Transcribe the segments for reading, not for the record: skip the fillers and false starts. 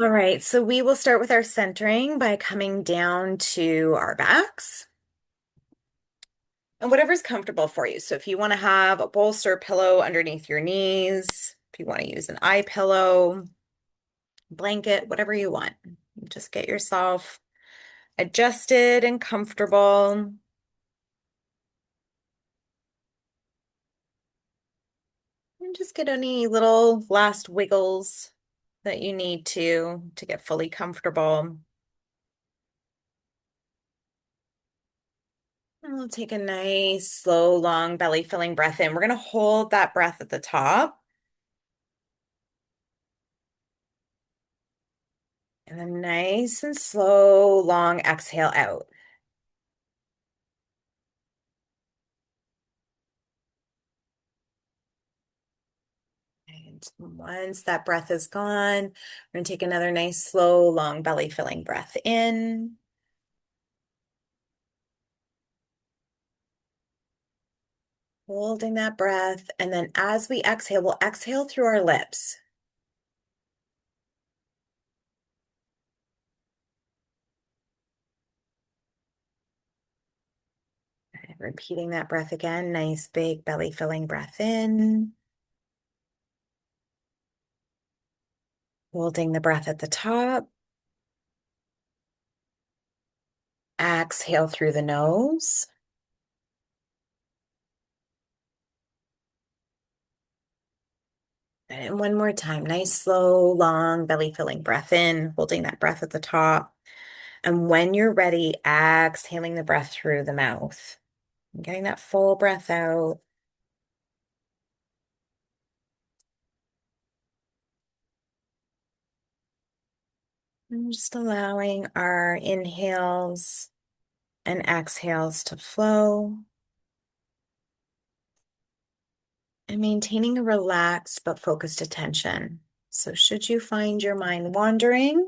All right, so we will start with our centering by coming down to our backs and whatever's comfortable for you. So if you want to have a bolster pillow underneath your knees, if you want to use an eye pillow, blanket, whatever you want, just get yourself adjusted and comfortable. And just get any little last wiggles that you need to get fully comfortable. And we'll take a nice, slow, long belly filling breath in. We're going to hold that breath at the top and then nice and slow, long exhale out. And once that breath is gone, we're going to take another nice, slow, long belly filling breath in. Holding that breath. And then as we exhale, we'll exhale through our lips. And repeating that breath again, nice big belly filling breath in. Holding the breath at the top. Exhale through the nose. And one more time, nice, slow, long belly filling breath in, holding that breath at the top. And when you're ready, exhaling the breath through the mouth, getting that full breath out. And just allowing our inhales and exhales to flow. And maintaining a relaxed but focused attention. So should you find your mind wandering,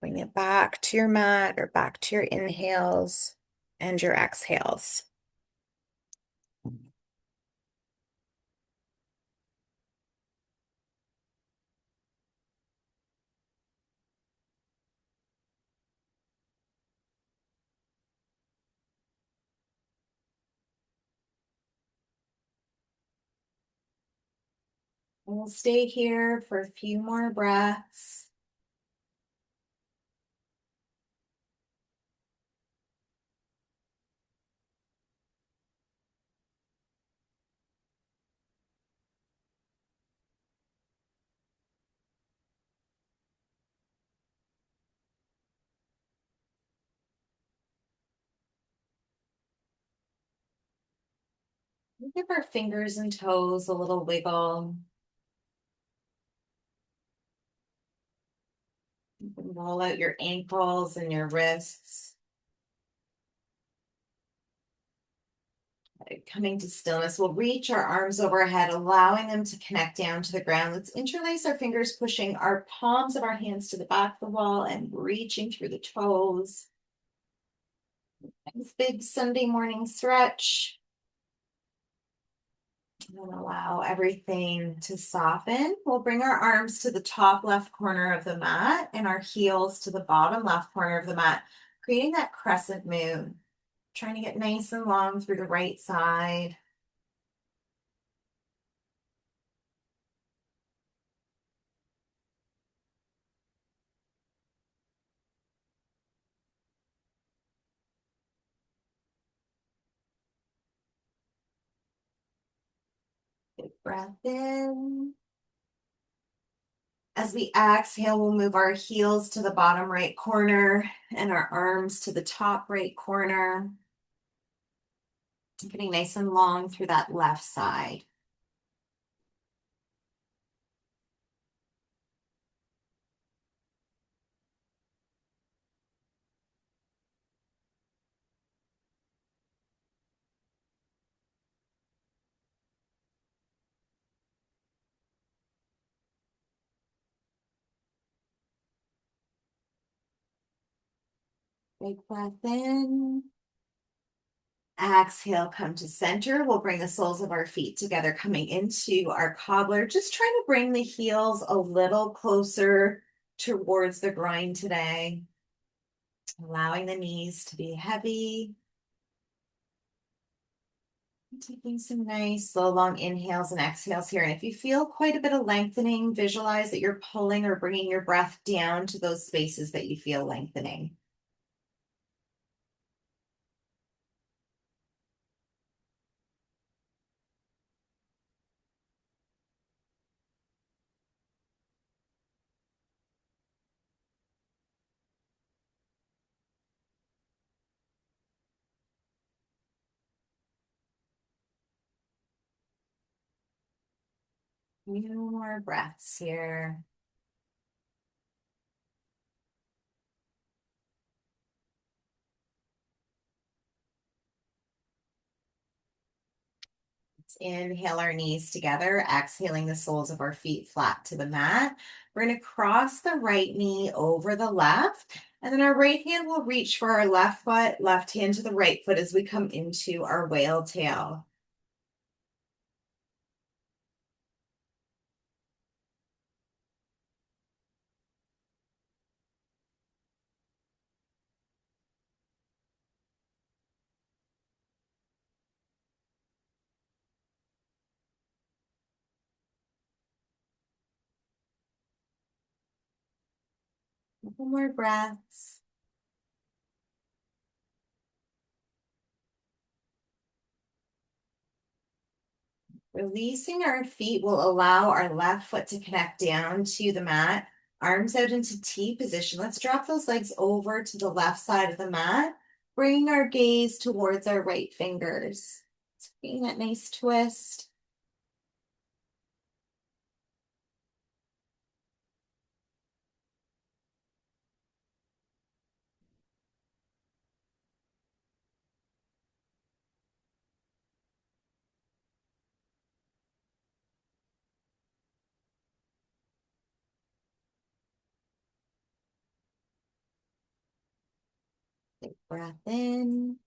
bring it back to your mat or back to your inhales and your exhales. We'll stay here for a few more breaths. We'll give our fingers and toes a little wiggle. You can roll out your ankles and your wrists. Coming to stillness, we'll reach our arms overhead, allowing them to connect down to the ground. Let's interlace our fingers, pushing our palms of our hands to the back of the wall and reaching through the toes. This big Sunday morning stretch. And allow everything to soften. We'll bring our arms to the top left corner of the mat and our heels to the bottom left corner of the mat, creating that crescent moon. Trying to get nice and long through the right side. Big breath in. As we exhale, we'll move our heels to the bottom right corner and our arms to the top right corner. Getting nice and long through that left side. Big breath in. Exhale, come to center. We'll bring the soles of our feet together, coming into our cobbler. Just trying to bring the heels a little closer towards the groin today, allowing the knees to be heavy. Taking some nice slow, long inhales and exhales here. And if you feel quite a bit of lengthening, visualize that you're pulling or bringing your breath down to those spaces that you feel lengthening. Few more breaths here. Let's inhale our knees together, exhaling the soles of our feet flat to the mat. We're going to cross the right knee over the left, and then our right hand will reach for our left foot, left hand to the right foot as we come into our whale tail. Couple more breaths. Releasing our feet will allow our left foot to connect down to the mat, arms out into T position. Let's drop those legs over to the left side of the mat, bringing our gaze towards our right fingers. Taking that nice twist. Big breath in.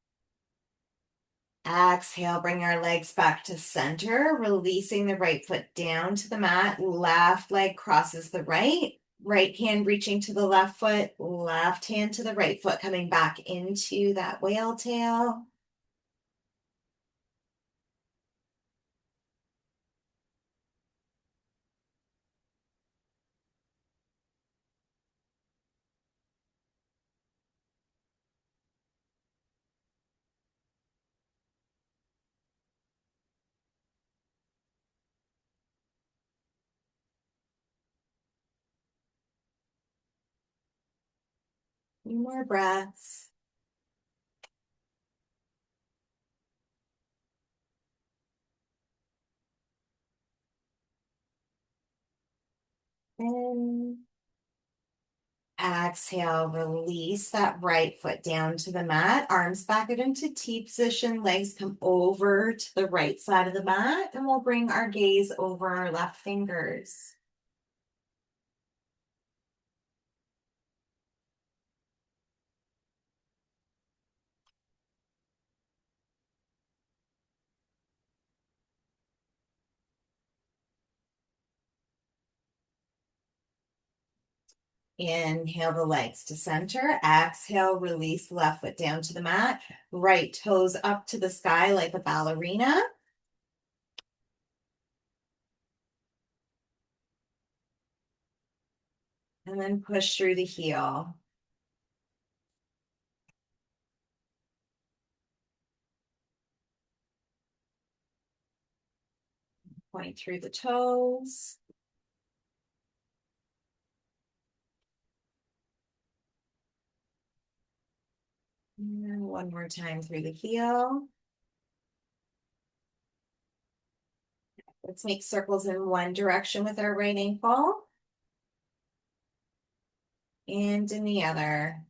Exhale, bring our legs back to center, releasing the right foot down to the mat. Left leg crosses the right. Right hand reaching to the left foot, left hand to the right foot, coming back into that whale tail. Few more breaths. And exhale, release that right foot down to the mat, arms back out into T position, legs come over to the right side of the mat, and we'll bring our gaze over our left fingers. Inhale the legs to center. Exhale, release left foot down to the mat. Right toes up to the sky like a ballerina. And then push through the heel. Point through the toes. And one more time through the heel. Let's make circles in one direction with our right ankle. And in the other.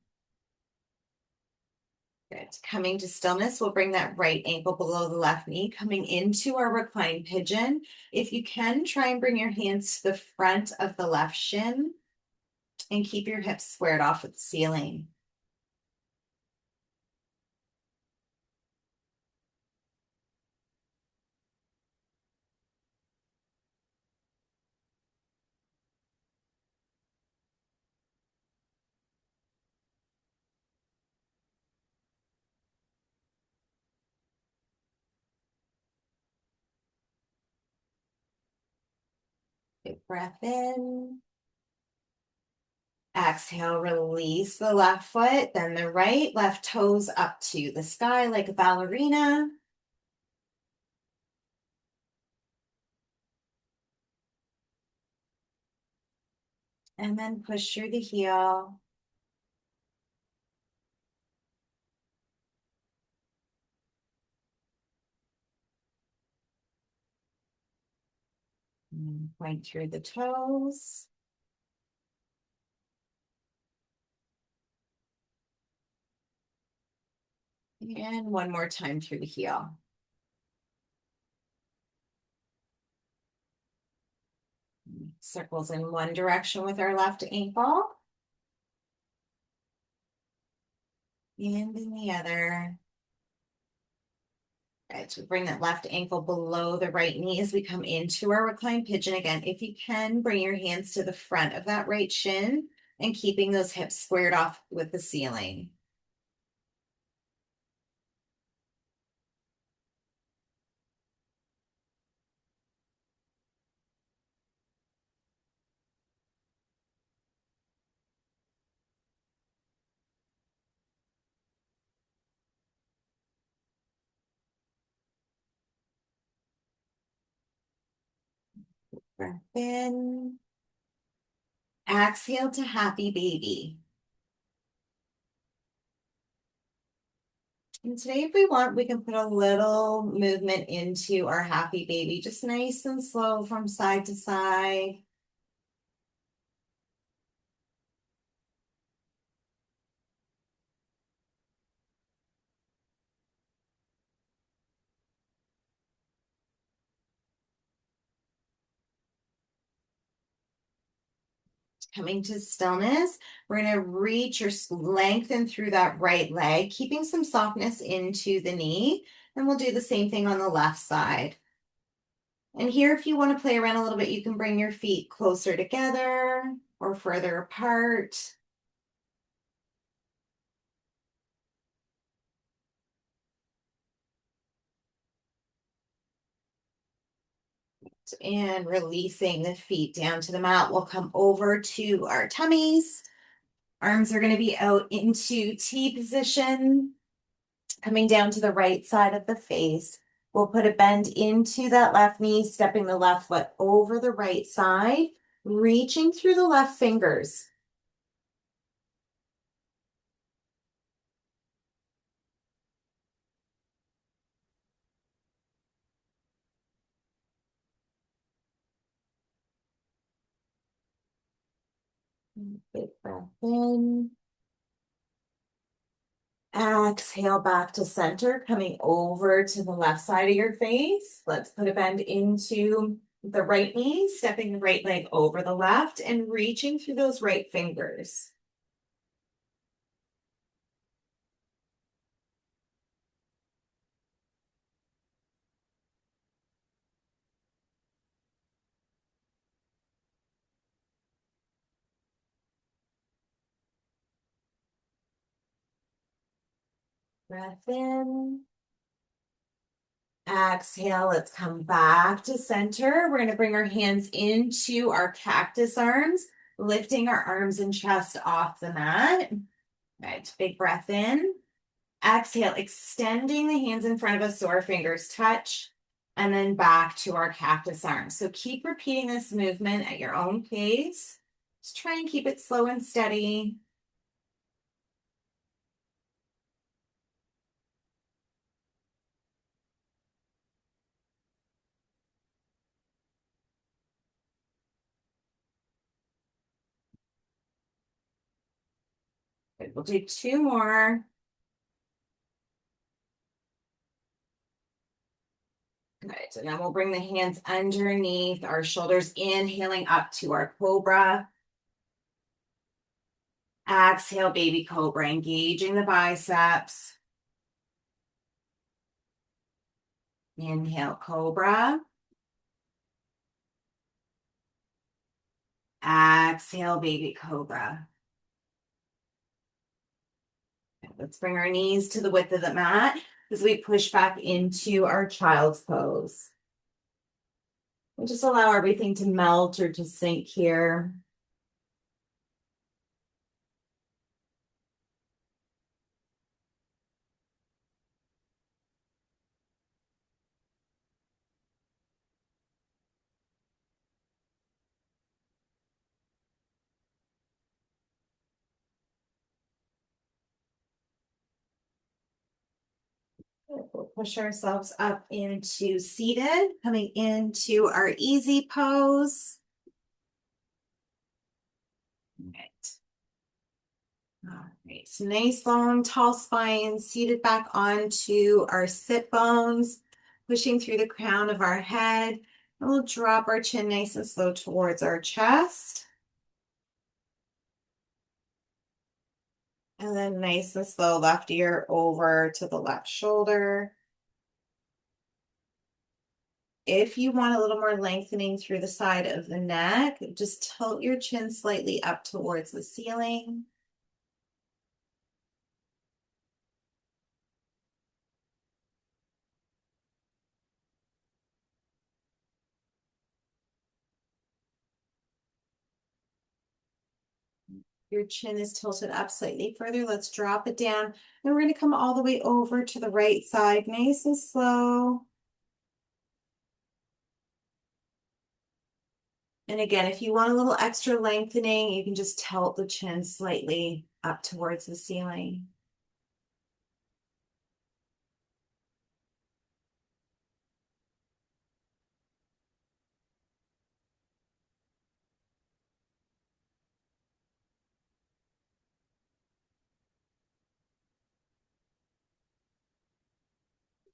Good. Coming to stillness, we'll bring that right ankle below the left knee, coming into our reclined pigeon. If you can, try and bring your hands to the front of the left shin and keep your hips squared off with the ceiling. Big breath in. Exhale, release the left foot, then the right, left toes up to the sky like a ballerina. And then push through the heel. And point through the toes. And one more time through the heel. Circles in one direction with our left ankle. And in the other. Right, so bring that left ankle below the right knee as we come into our reclined pigeon again. If you can, bring your hands to the front of that right shin and keeping those hips squared off with the ceiling. Breath in. Exhale to happy baby. And today, if we want, we can put a little movement into our happy baby, just nice and slow from side to side. Coming to stillness, we're going to reach or lengthen through that right leg, keeping some softness into the knee. And we'll do the same thing on the left side. And here, if you want to play around a little bit, you can bring your feet closer together or further apart. And releasing the feet down to the mat. We'll come over to our tummies. Arms are going to be out into T position, coming down to the right side of the face. We'll put a bend into that left knee, stepping the left foot over the right side, reaching through the left fingers. Big breath in. Exhale back to center, coming over to the left side of your face. Let's put a bend into the right knee, stepping the right leg over the left and reaching through those right fingers. Breath in. Exhale, let's come back to center. We're going to bring our hands into our cactus arms, lifting our arms and chest off the mat. All right, big breath in. Exhale, extending the hands in front of us so our fingers touch, and then back to our cactus arms. So keep repeating this movement at your own pace. Just try and keep it slow and steady. Good. We'll do two more. Good. And then we'll bring the hands underneath our shoulders, inhaling up to our cobra. Exhale, baby cobra, engaging the biceps. Inhale, cobra. Exhale, baby cobra. Let's bring our knees to the width of the mat as we push back into our child's pose. And just allow everything to melt or to sink here. We'll push ourselves up into seated, coming into our easy pose. Right. All right, so nice, long, tall spine, seated back onto our sit bones, pushing through the crown of our head. And we'll drop our chin nice and slow towards our chest. And then nice and slow, left ear over to the left shoulder. If you want a little more lengthening through the side of the neck, just tilt your chin slightly up towards the ceiling. Your chin is tilted up slightly further. Let's drop it down. And we're going to come all the way over to the right side, nice and slow. And again, if you want a little extra lengthening, you can just tilt the chin slightly up towards the ceiling.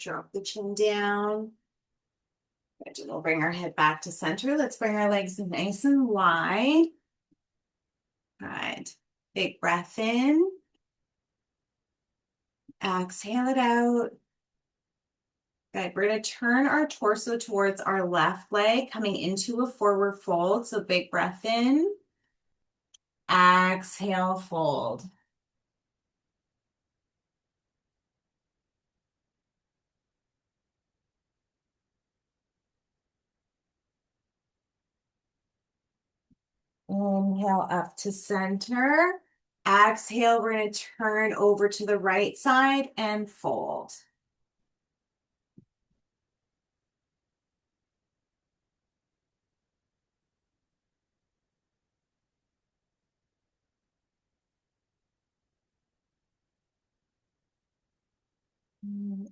Drop the chin down. Good. And we'll bring our head back to center. Let's bring our legs nice and wide. Good. Big breath in. Exhale it out. Good. We're going to turn our torso towards our left leg, coming into a forward fold. So big breath in. Exhale, fold. Inhale up to center. Exhale, we're going to turn over to the right side and fold.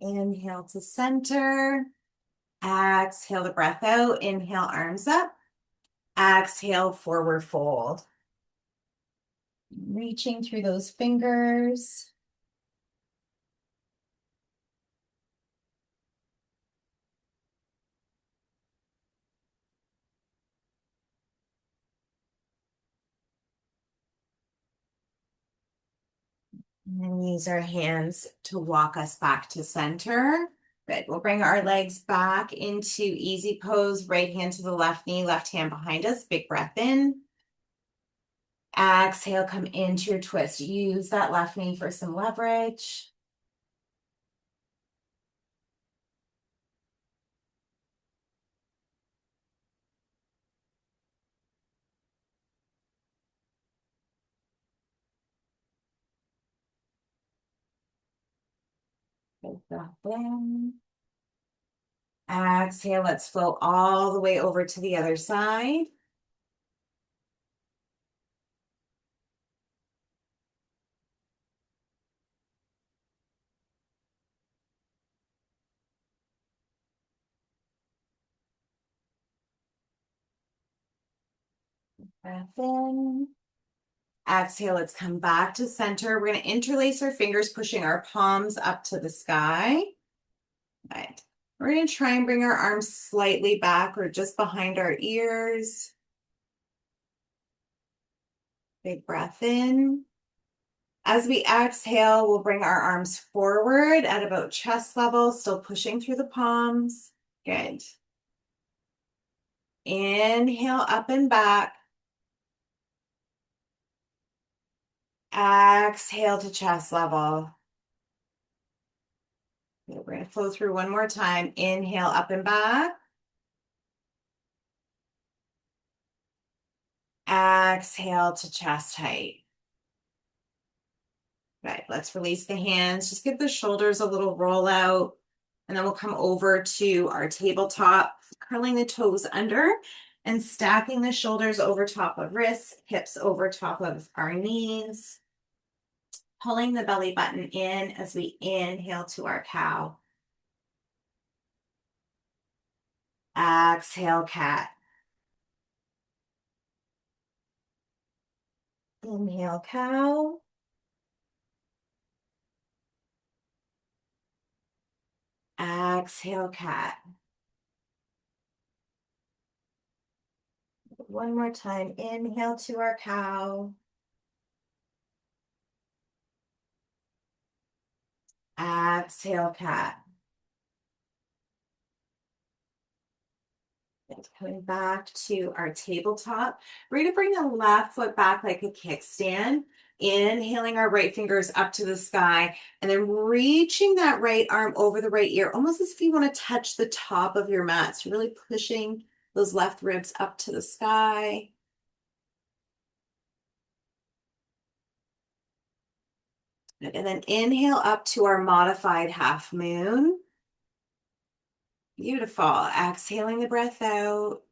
Inhale to center. Exhale the breath out. Inhale, arms up. Exhale, forward fold. Reaching through those fingers. And use our hands to walk us back to center. Good. We'll bring our legs back into easy pose. Right hand to the left knee, left hand behind us. Big breath in. Exhale, come into your twist. Use that left knee for some leverage. Big breath in. Exhale, let's flow all the way over to the other side. Breath in. Exhale, let's come back to center. We're going to interlace our fingers, pushing our palms up to the sky. Right. We're going to try and bring our arms slightly back or just behind our ears. Big breath in. As we exhale, we'll bring our arms forward at about chest level, still pushing through the palms. Good. Inhale up and back. Exhale to chest level. Okay, we're going to flow through one more time. Inhale up and back. Exhale to chest height. Right, let's release the hands. Just give the shoulders a little roll out. And then we'll come over to our tabletop, curling the toes under and stacking the shoulders over top of wrists, hips over top of our knees, pulling the belly button in as we inhale to our cow. Exhale, cat. Inhale, cow. Exhale, cat. One more time. Inhale to our cow. Exhale, cat. And coming back to our tabletop, we're going to bring the left foot back like a kickstand. Inhaling our right fingers up to the sky and then reaching that right arm over the right ear, almost as if you want to touch the top of your mat. So really pushing those left ribs up to the sky. And then inhale up to our modified half moon. Beautiful. Exhaling the breath out.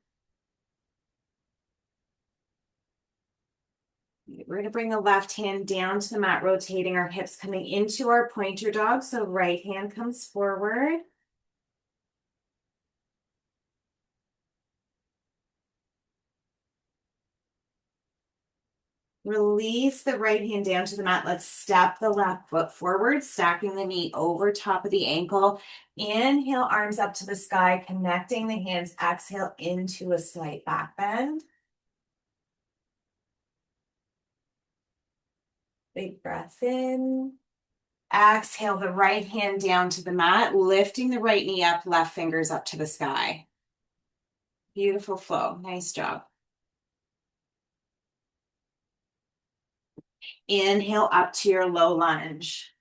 We're going to bring the left hand down to the mat, rotating our hips, coming into our pointer dog. So right hand comes forward. Release the right hand down to the mat. Let's step the left foot forward, stacking the knee over top of the ankle. Inhale, arms up to the sky, connecting the hands. Exhale into a slight back bend. Big breath in. Exhale the right hand down to the mat, lifting the right knee up, left fingers up to the sky. Beautiful flow. Nice job. Inhale up to your low lunge.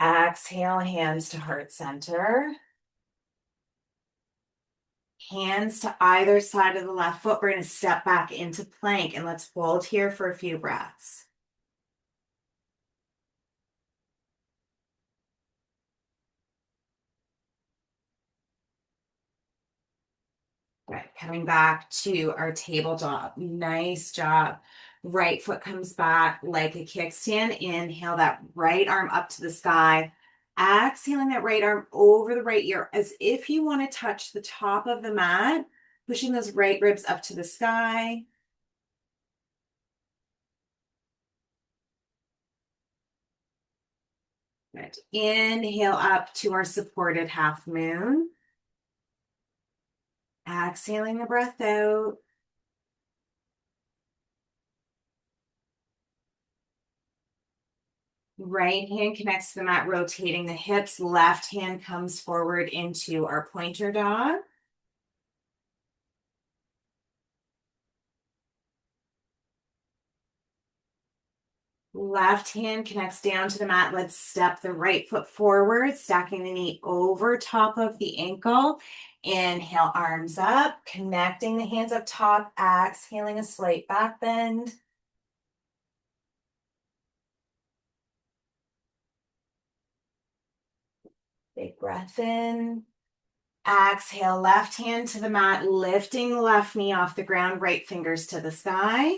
Exhale, hands to heart center. Hands to either side of the left foot. We're going to step back into plank and let's hold here for a few breaths. Right, coming back to our tabletop. Nice job. Right foot comes back like a kickstand. Inhale that right arm up to the sky. Exhaling that right arm over the right ear as if you want to touch the top of the mat, pushing those right ribs up to the sky. Good. Inhale up to our supported half moon. Exhaling the breath out. Right hand connects to the mat, rotating the hips. Left hand comes forward into our pointer dog. Left hand connects down to the mat. Let's step the right foot forward, stacking the knee over top of the ankle. Inhale, arms up, connecting the hands up top, exhaling a slight back bend. Big breath in. Exhale, left hand to the mat, lifting the left knee off the ground, right fingers to the sky.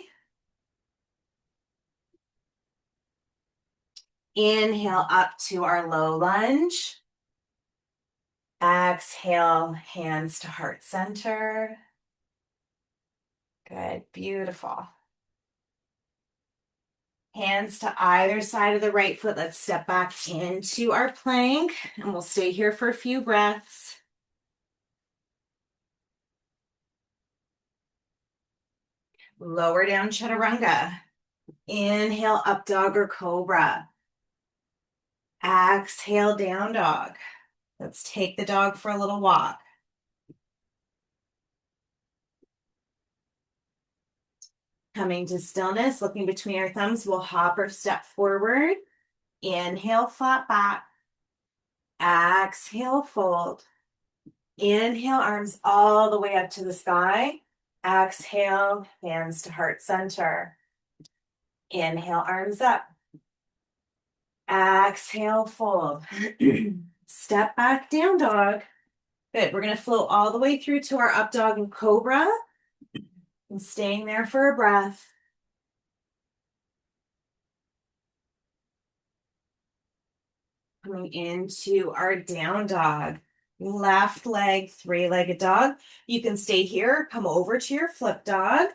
Inhale up to our low lunge. Exhale, hands to heart center. Good, beautiful. Hands to either side of the right foot. Let's step back into our plank and we'll stay here for a few breaths. Lower down chaturanga. Inhale, up dog or cobra. Exhale, down dog. Let's take the dog for a little walk. Coming to stillness, looking between our thumbs, we'll hop or step forward. Inhale, flat back. Exhale, fold. Inhale, arms all the way up to the sky. Exhale, hands to heart center. Inhale, arms up. Exhale, fold. Step back, down dog. Good. We're going to flow all the way through to our up dog and cobra. And staying there for a breath. Coming into our down dog. Left leg, three-legged dog. You can stay here, come over to your flip dog.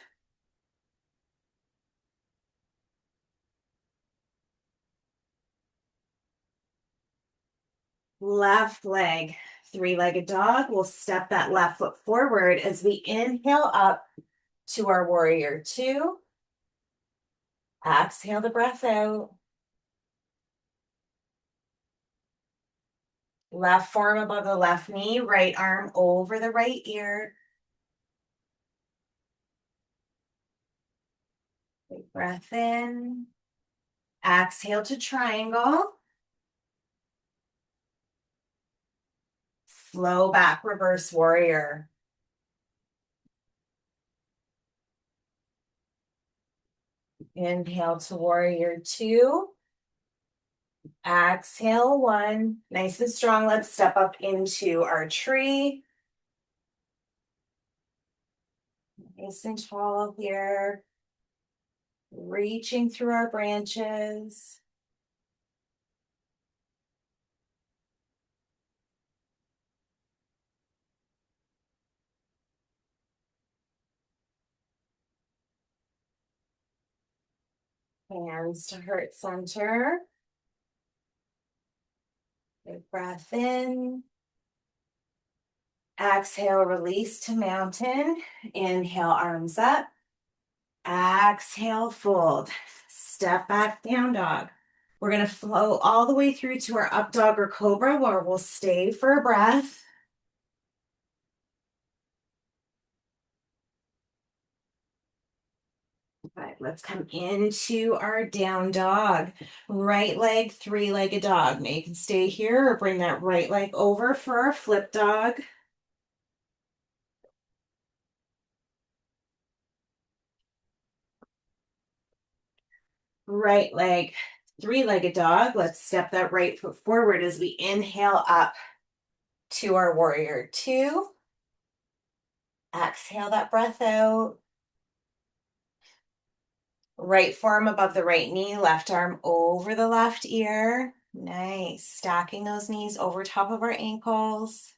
Left leg, three-legged dog. We'll step that left foot forward as we inhale up to our warrior two. Exhale the breath out. Left forearm above the left knee, right arm over the right ear. Big breath in. Exhale to triangle. Flow back, reverse warrior. Inhale to warrior two. Exhale one. Nice and strong. Let's step up into our tree. Nice and tall here. Reaching through our branches. Hands to heart center. Big breath in. Exhale, release to mountain. Inhale, arms up. Exhale, fold. Step back, down dog. We're going to flow all the way through to our up dog or cobra where we'll stay for a breath. All right, let's come into our down dog. Right leg, three-legged dog. Now you can stay here or bring that right leg over for our flip dog. Right leg, three-legged dog. Let's step that right foot forward as we inhale up to our warrior two. Exhale that breath out. Right forearm above the right knee, left arm over the left ear. Nice. Stacking those knees over top of our ankles.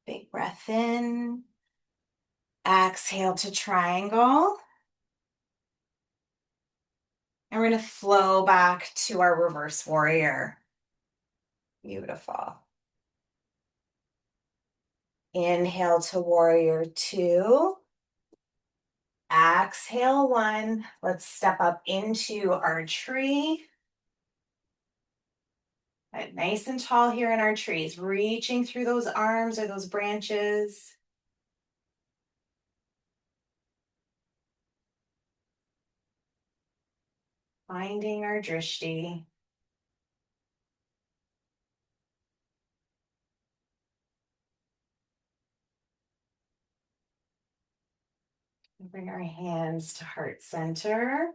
Big breath in. Exhale to triangle. And we're going to flow back to our reverse warrior. Beautiful. Inhale to warrior two. Exhale one. Let's step up into our tree. Right, nice and tall here in our trees, reaching through those arms or those branches. Finding our drishti. Bring our hands to heart center.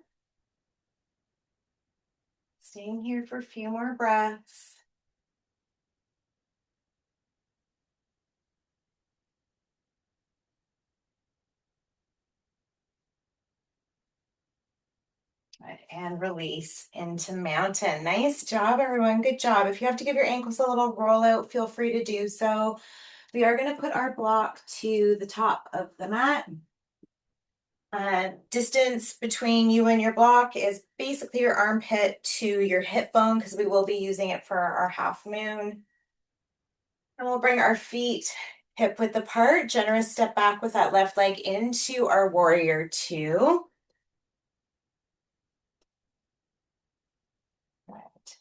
Staying here for a few more breaths. Good. And release into mountain. Nice job, everyone. Good job. If you have to give your ankles a little roll out, feel free to do so. We are going to put our block to the top of the mat. Distance between you and your block is basically your armpit to your hip bone because we will be using it for our half moon. And we'll bring our feet hip width apart. Generous step back with that left leg into our warrior two. Right.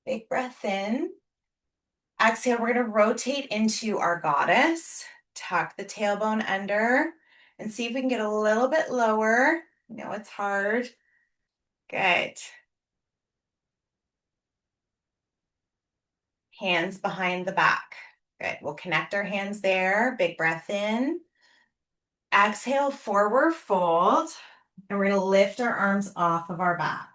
Big breath in. Exhale, we're going to rotate into our goddess. Tuck the tailbone under and see if we can get a little bit lower. I know it's hard. Good. Hands behind the back. Good. We'll connect our hands there. Big breath in. Exhale, forward fold. And we're going to lift our arms off of our back.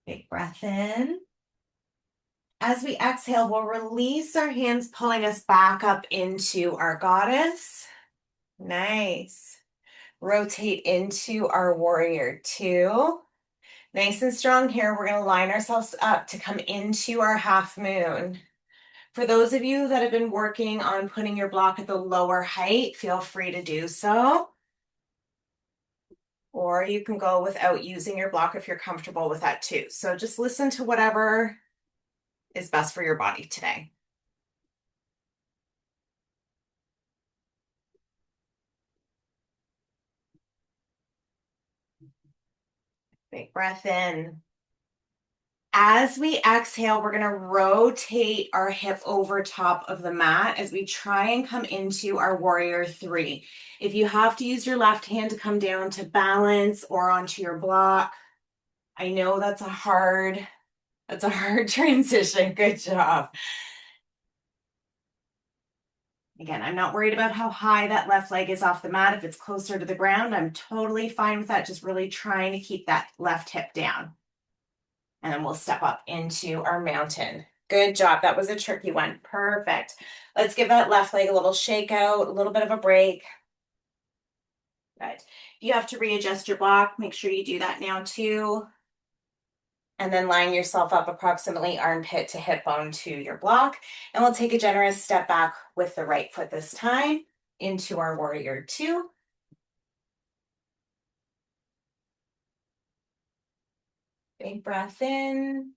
Big breath in. As we exhale, we'll release our hands, pulling us back up into our goddess. Nice. Rotate into our warrior two. Nice and strong here. We're going to line ourselves up to come into our half moon. For those of you that have been working on putting your block at the lower height, feel free to do so. Or you can go without using your block if you're comfortable with that too. So just listen to whatever is best for your body today. Big breath in. As we exhale, we're going to rotate our hip over top of the mat as we try and come into our warrior three. If you have to use your left hand to come down to balance or onto your block, I know that's a hard transition. Good job. Again, I'm not worried about how high that left leg is off the mat. If it's closer to the ground, I'm totally fine with that. Just really trying to keep that left hip down. And then we'll step up into our mountain. Good job. That was a tricky one. Perfect. Let's give that left leg a little shake out, a little bit of a break. Good. If you have to readjust your block, make sure you do that now too. And then line yourself up approximately armpit to hip bone to your block. And we'll take a generous step back with the right foot this time into our warrior two. Big breath in.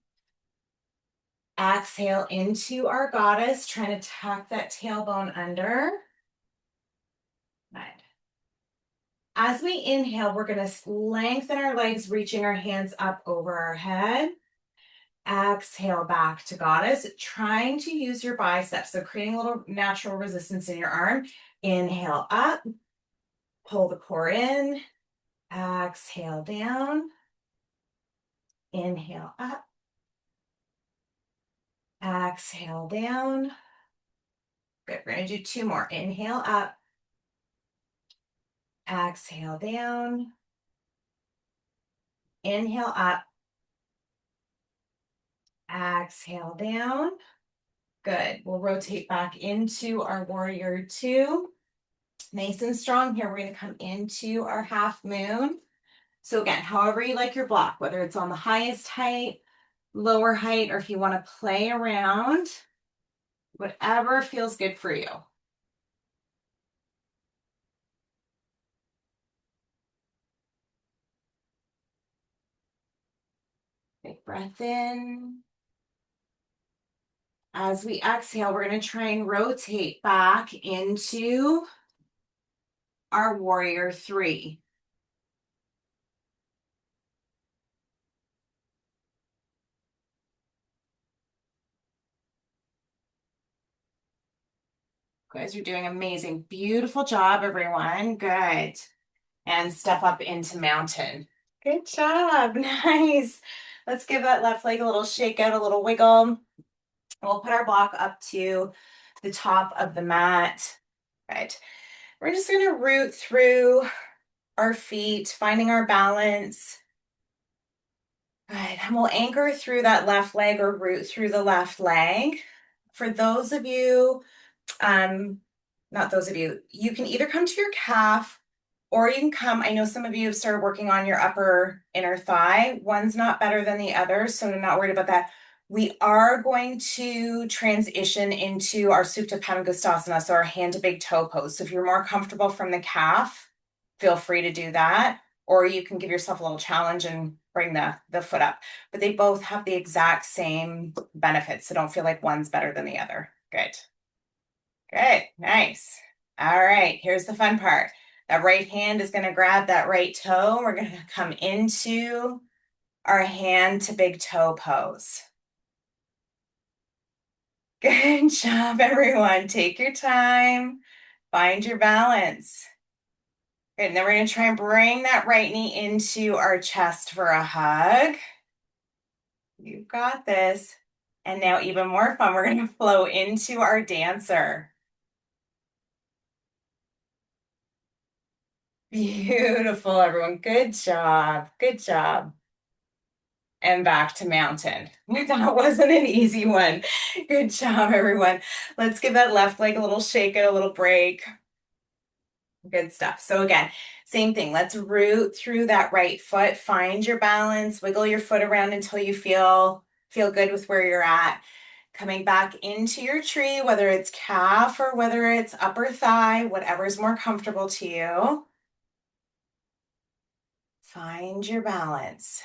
Exhale into our goddess, trying to tuck that tailbone under. Good. As we inhale, we're going to lengthen our legs, reaching our hands up over our head. Exhale back to goddess, trying to use your biceps, so creating a little natural resistance in your arm. Inhale up, pull the core in, exhale down, inhale up, exhale down. Good, we're going to do two more. Inhale up, exhale down, inhale up, exhale down. Good. We'll rotate back into our warrior two. Nice and strong here. We're going to come into our half moon. So again, however you like your block, whether it's on the highest height, lower height, or if you want to play around, whatever feels good for you. Big breath in. As we exhale, we're going to try and rotate back into our warrior three. You guys are doing amazing. Beautiful job, everyone. Good. And step up into mountain. Good job. Nice. Let's give that left leg a little shake out, a little wiggle. We'll put our block up to the top of the mat. Right. We're just going to root through our feet, finding our balance. Good. And we'll anchor through that left leg or root through the left leg. For those of you, not those of you, you can either come to your calf or you can come, I know some of you have started working on your upper inner thigh. One's not better than the other, so I'm not worried about that. We are going to transition into our Supta Padangusthasana, so our hand to big toe pose. So if you're more comfortable from the calf, feel free to do that. Or you can give yourself a little challenge and bring the foot up. But they both have the exact same benefits, so don't feel like one's better than the other. Good. Good, nice. All right, here's the fun part. That right hand is going to grab that right toe. We're going to come into our hand to big toe pose. Good job, everyone. Take your time. Find your balance. Good. And then we're going to try and bring that right knee into our chest for a hug. You've got this. And now even more fun, we're going to flow into our dancer. Beautiful, everyone. Good job. Good job. And back to mountain. That wasn't an easy one. Good job, everyone. Let's give that left leg a little shake and a little break. Good stuff. So again, same thing. Let's root through that right foot. Find your balance. Wiggle your foot around until you feel good with where you're at. Coming back into your tree, whether it's calf or whether it's upper thigh, whatever's more comfortable to you. Find your balance.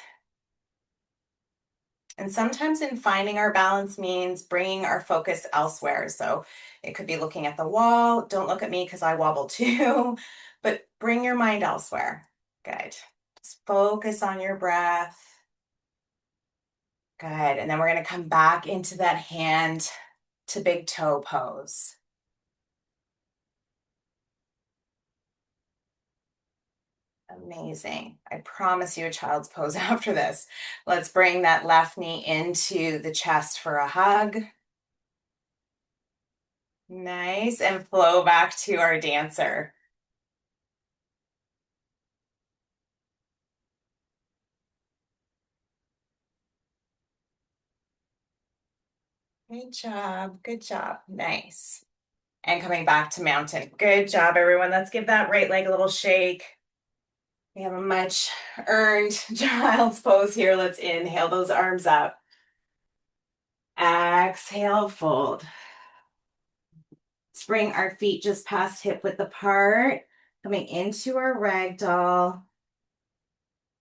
And sometimes in finding our balance means bringing our focus elsewhere. So it could be looking at the wall. Don't look at me because I wobble too, but bring your mind elsewhere. Good. Just focus on your breath. Good. And then we're going to come back into that hand to big toe pose. Amazing. I promise you a child's pose after this. Let's bring that left knee into the chest for a hug. Nice. And flow back to our dancer. Good job. Good job. Nice. And coming back to mountain. Good job, everyone. Let's give that right leg a little shake. We have a much earned child's pose here. Let's inhale those arms up. Exhale, fold. Let's bring our feet just past hip width apart. Coming into our ragdoll.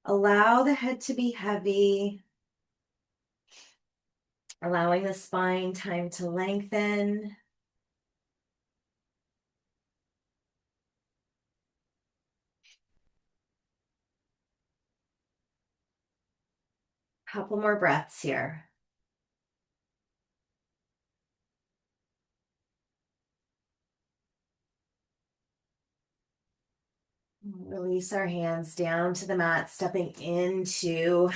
Allow the head to be heavy. Allowing the spine time to lengthen. Couple more breaths here. Release our hands down to the mat, stepping into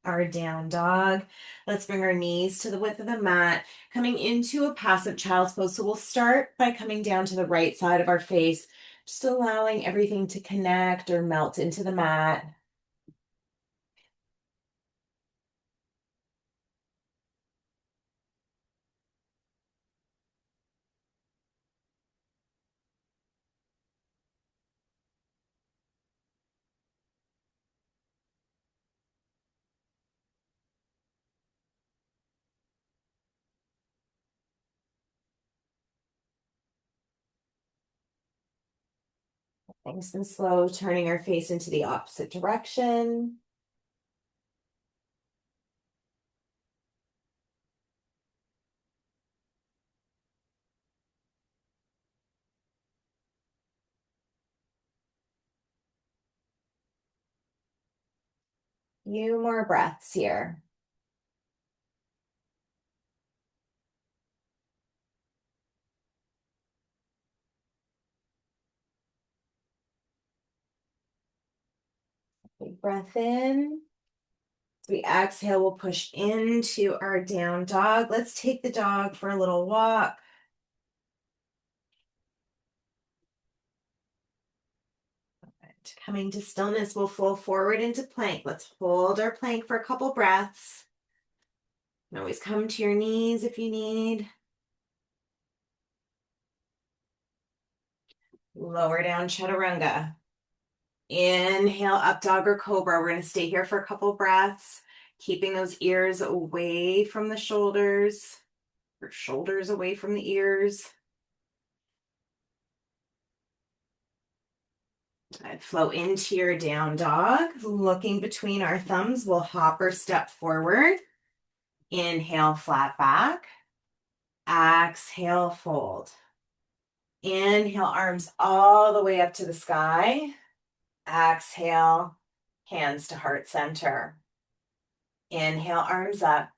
our down dog. Let's bring our knees to the width of the mat, coming into a passive child's pose. So we'll start by coming down to the right side of our face, just allowing everything to connect or melt into the mat. Nice and slow, turning our face into the opposite direction. Few more breaths here. Big breath in. As we exhale, we'll push into our down dog. Let's take the dog for a little walk. Coming to stillness, we'll flow forward into plank. Let's hold our plank for a couple breaths. You can always come to your knees if you need. Lower down chaturanga. Inhale, up dog or cobra. We're going to stay here for a couple breaths, keeping those ears away from the shoulders, or shoulders away from the ears. And flow into your down dog. Looking between our thumbs, we'll hop or step forward. Inhale, flat back. Exhale, fold. Inhale, arms all the way up to the sky. Exhale, hands to heart center. Inhale, arms up.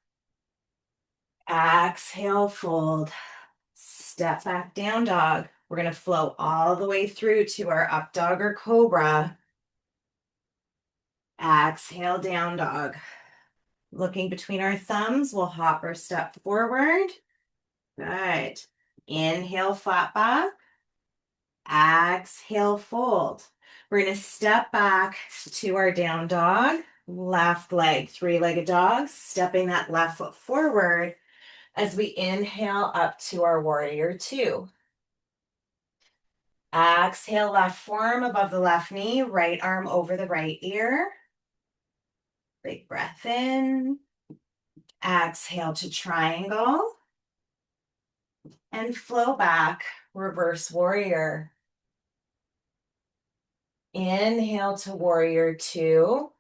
Exhale, fold. Step back, down dog. We're going to flow all the way through to our up dog or cobra. Exhale, down dog. Looking between our thumbs, we'll hop or step forward. Good. Inhale, flat back. Exhale, fold. We're going to step back to our down dog. Left leg, three-legged dog, stepping that left foot forward as we inhale up to our warrior two. Exhale, left forearm above the left knee, right arm over the right ear. Big breath in. Exhale to triangle. And flow back, reverse warrior. Inhale to warrior two.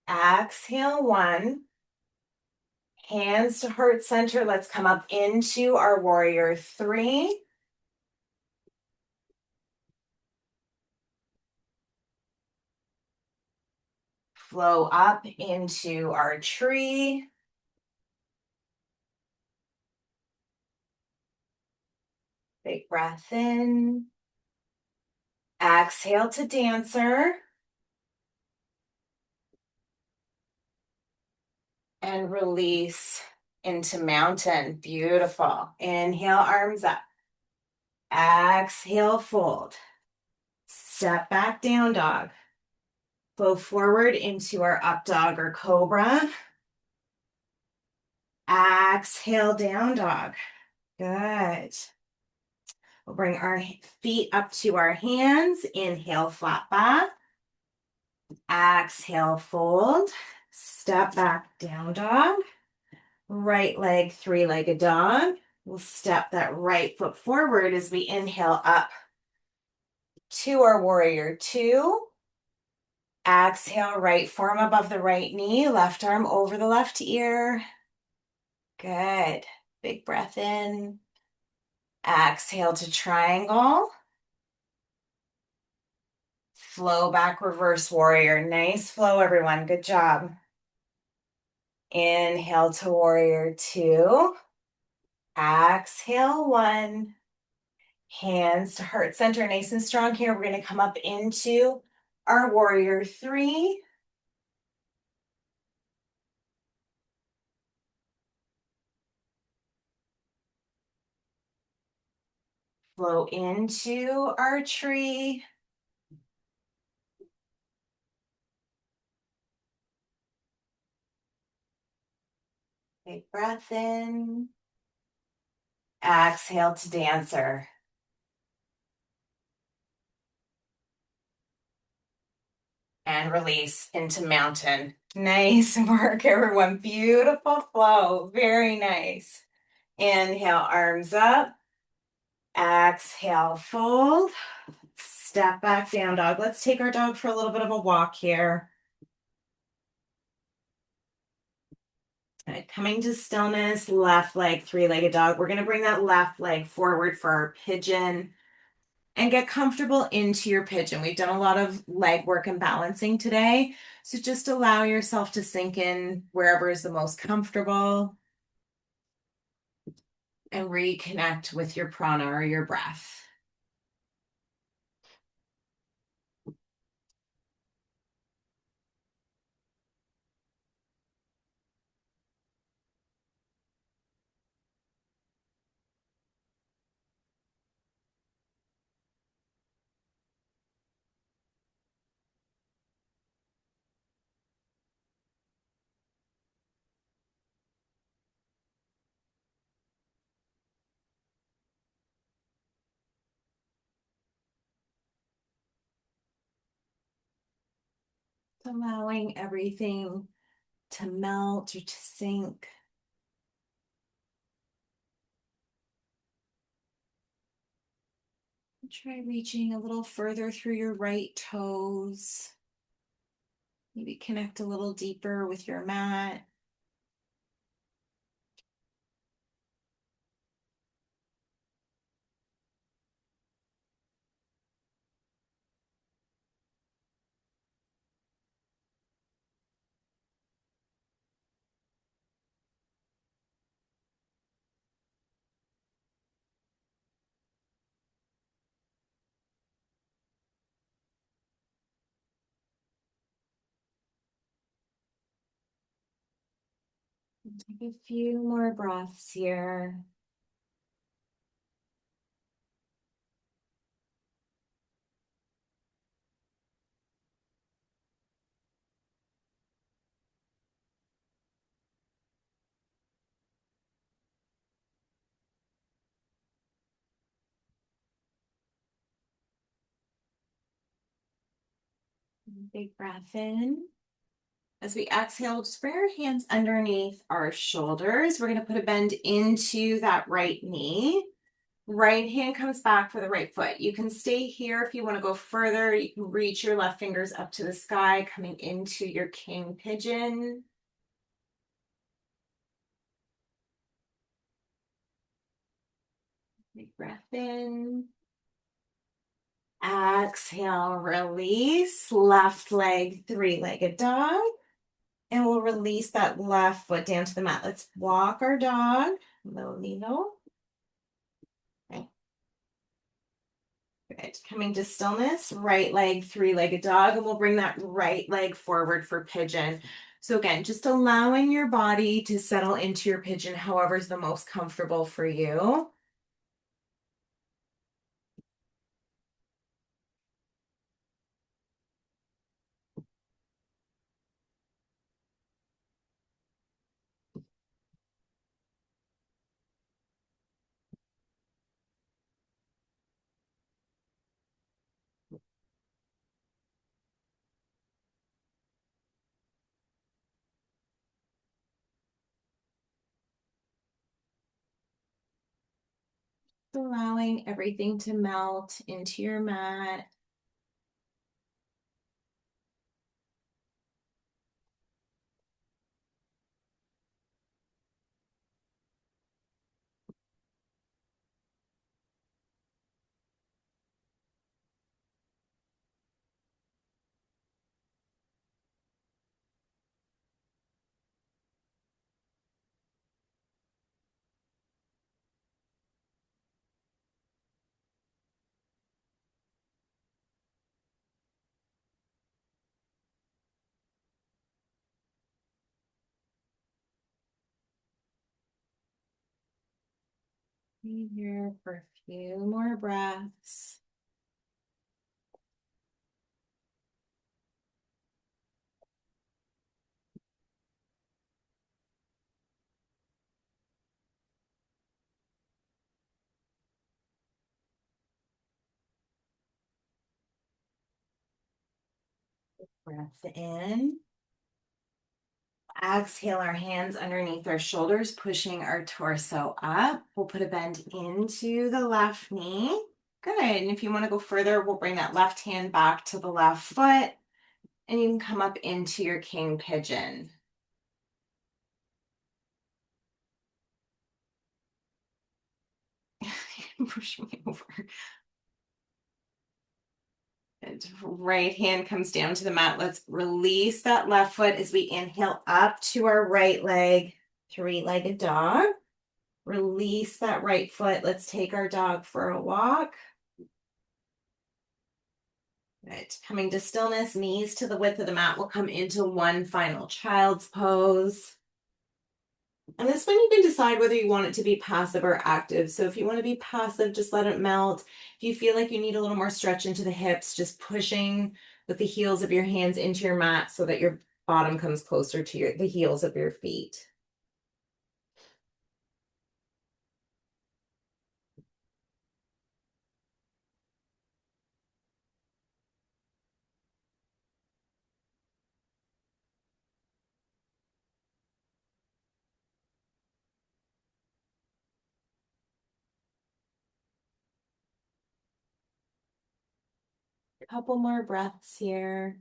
Exhale, one. Hands to heart center. Let's come up into our warrior three. Flow up into our tree. Big breath in. Exhale to dancer. And release into mountain. Beautiful. Inhale, arms up. Exhale, fold. Step back, down dog. Flow forward into our up dog or cobra. Exhale, down dog. Good. We'll bring our feet up to our hands. Inhale, flat back. Exhale, fold. Step back, down dog. Right leg, three-legged dog. We'll step that right foot forward as we inhale up to our warrior two. Exhale, right forearm above the right knee, left arm over the left ear. Good. Big breath in. Exhale to triangle. Flow back, reverse warrior. Nice flow, everyone. Good job. Inhale to warrior two. Exhale, one. Hands to heart center, nice and strong here. We're going to come up into our warrior three. Flow into our tree. Big breath in. Exhale to dancer. And release into mountain. Nice work, everyone. Beautiful flow. Very nice. Inhale, arms up. Exhale, fold. Step back, down dog. Let's take our dog for a little bit of a walk here. Right, coming to stillness, left leg, three-legged dog. We're going to bring that left leg forward for our pigeon and get comfortable into your pigeon. We've done a lot of leg work and balancing today. So just allow yourself to sink in wherever is the most comfortable and reconnect with your prana or your breath. Allowing everything to melt or to sink. Try reaching a little further through your right toes. Maybe connect a little deeper with your mat. Take a few more breaths here. Big breath in. As we exhale, just bring our hands underneath our shoulders. We're going to put a bend into that right knee. Right hand comes back for the right foot. You can stay here if you want to go further. You can reach your left fingers up to the sky, coming into your king pigeon. Big breath in. Exhale, release. Left leg, three-legged dog. And we'll release that left foot down to the mat. Let's walk our dog. Low needle. Okay. Good. Coming to stillness, right leg, three-legged dog, and we'll bring that right leg forward for pigeon. So again, just allowing your body to settle into your pigeon, however is the most comfortable for you. Allowing everything to melt into your mat. Be here for a few more breaths. Breath in. Exhale our hands underneath our shoulders, pushing our torso up. We'll put a bend into the left knee. Good. And if you want to go further, we'll bring that left hand back to the left foot, and you can come up into your king pigeon. Push me over. And right hand comes down to the mat. Let's release that left foot as we inhale up to our right leg, three-legged dog. Release that right foot. Let's take our dog for a walk. Right, coming to stillness, knees to the width of the mat. We'll come into one final child's pose. And this one you can decide whether you want it to be passive or active. So if you want to be passive, just let it melt. If you feel like you need a little more stretch into the hips, just pushing with the heels of your hands into your mat so that your bottom comes closer to the heels of your feet. A couple more breaths here.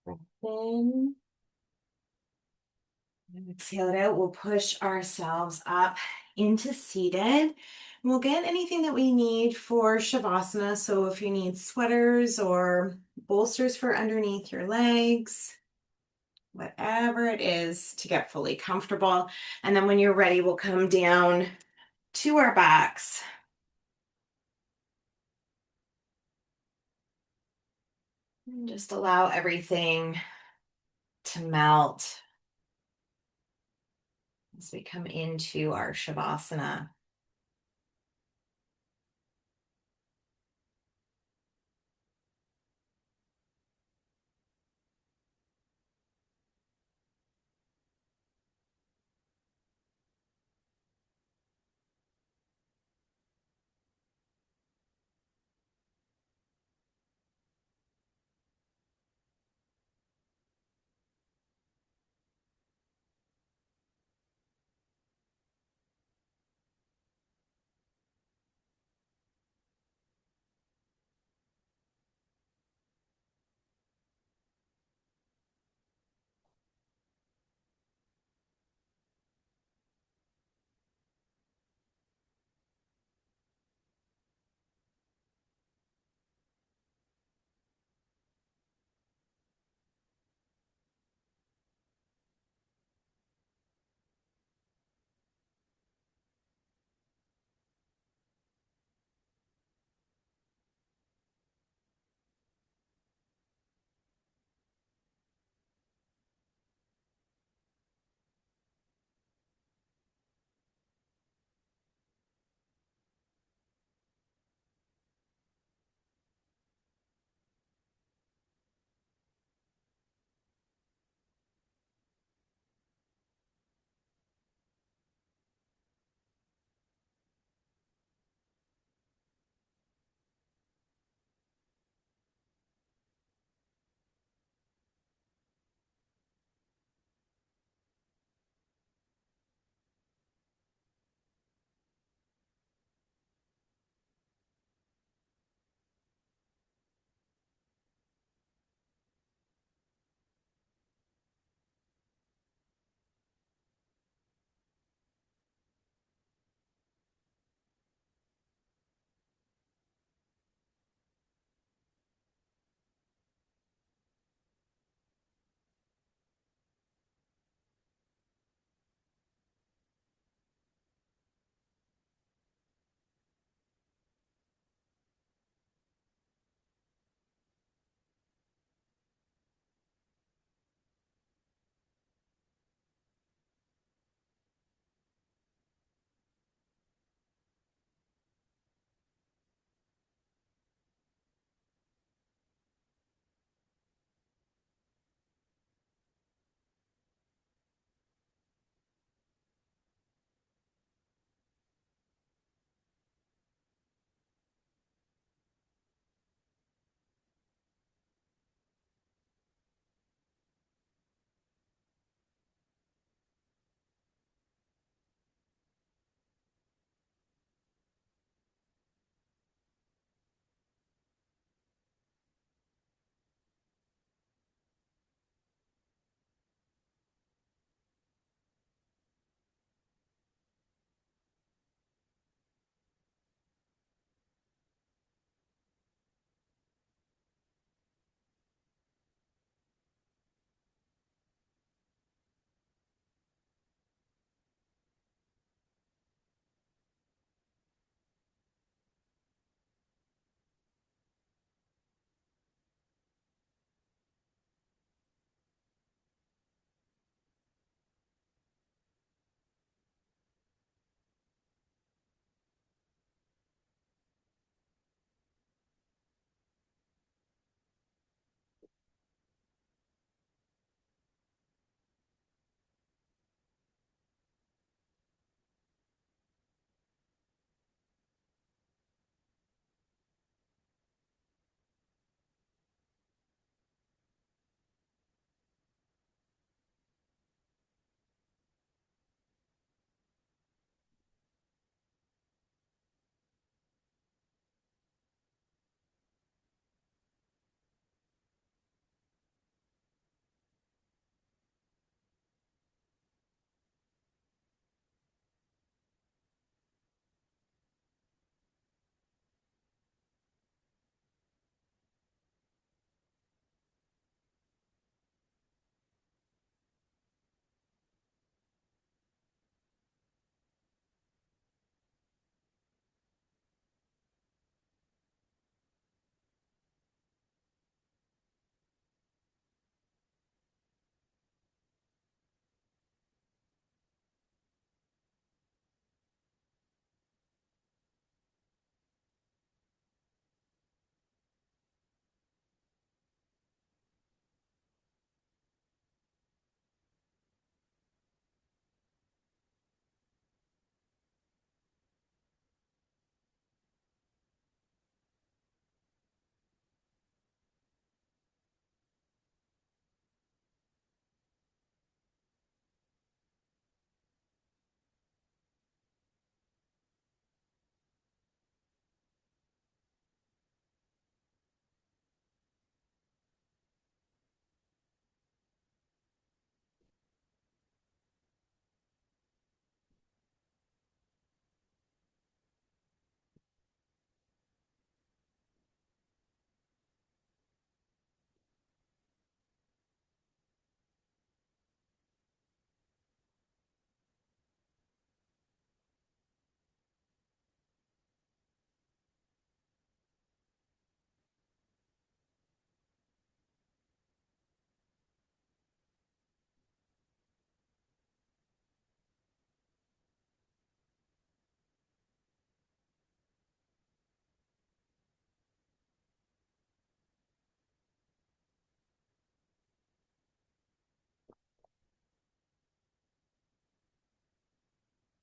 Breath in. And exhale it out. We'll push ourselves up into seated. We'll get anything that we need for Shavasana. So if you need sweaters or bolsters for underneath your legs, whatever it is to get fully comfortable. And then when you're ready, we'll come down to our backs. And just allow everything to melt as we come into our Shavasana.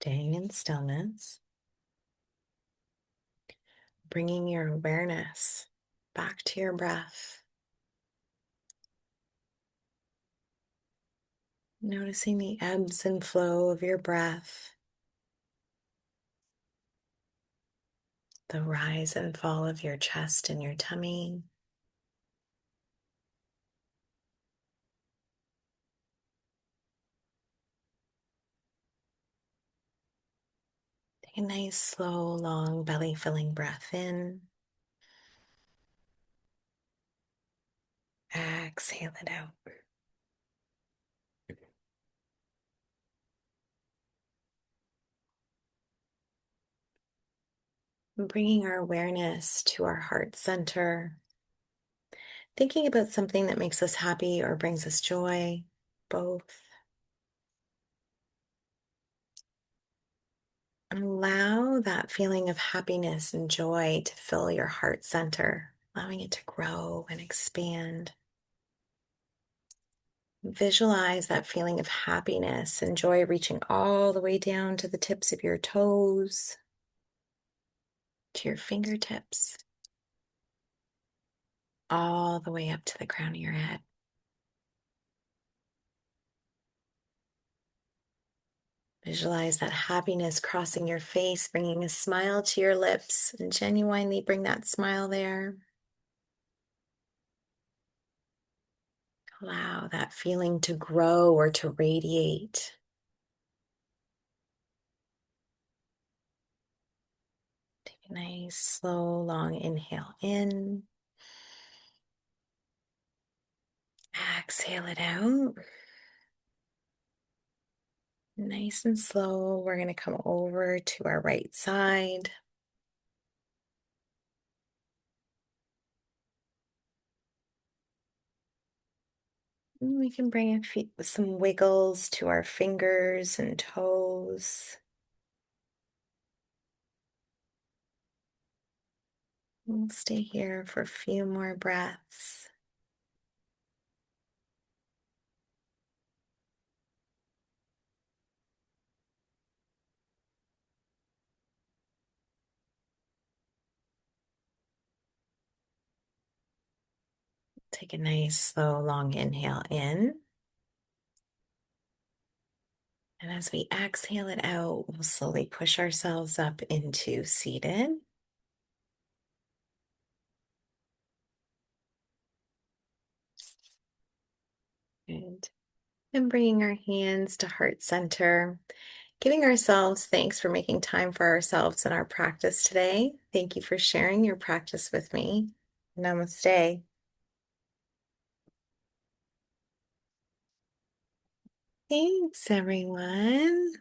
Staying in stillness, bringing your awareness back to your breath, noticing the ebbs and flow of your breath, the rise and fall of your chest and your tummy. Take a nice, slow, long belly filling breath in. Exhale it out. And bringing our awareness to our heart center, thinking about something that makes us happy or brings us joy, both. Allow that feeling of happiness and joy to fill your heart center, allowing it to grow and expand. Visualize that feeling of happiness and joy reaching all the way down to the tips of your toes, to your fingertips, all the way up to the crown of your head. Visualize that happiness crossing your face, bringing a smile to your lips, and genuinely bring that smile there. Allow that feeling to grow or to radiate. Take a nice, slow, long inhale in. Exhale it out. Nice and slow, we're going to come over to our right side. And we can bring some wiggles to our fingers and toes. We'll stay here for a few more breaths. Take a nice, slow, long inhale in. And as we exhale it out, we'll slowly push ourselves up into seated. Good. And bringing our hands to heart center, giving ourselves thanks for making time for ourselves in our practice today. Thank you for sharing your practice with me. Namaste. Thanks, everyone.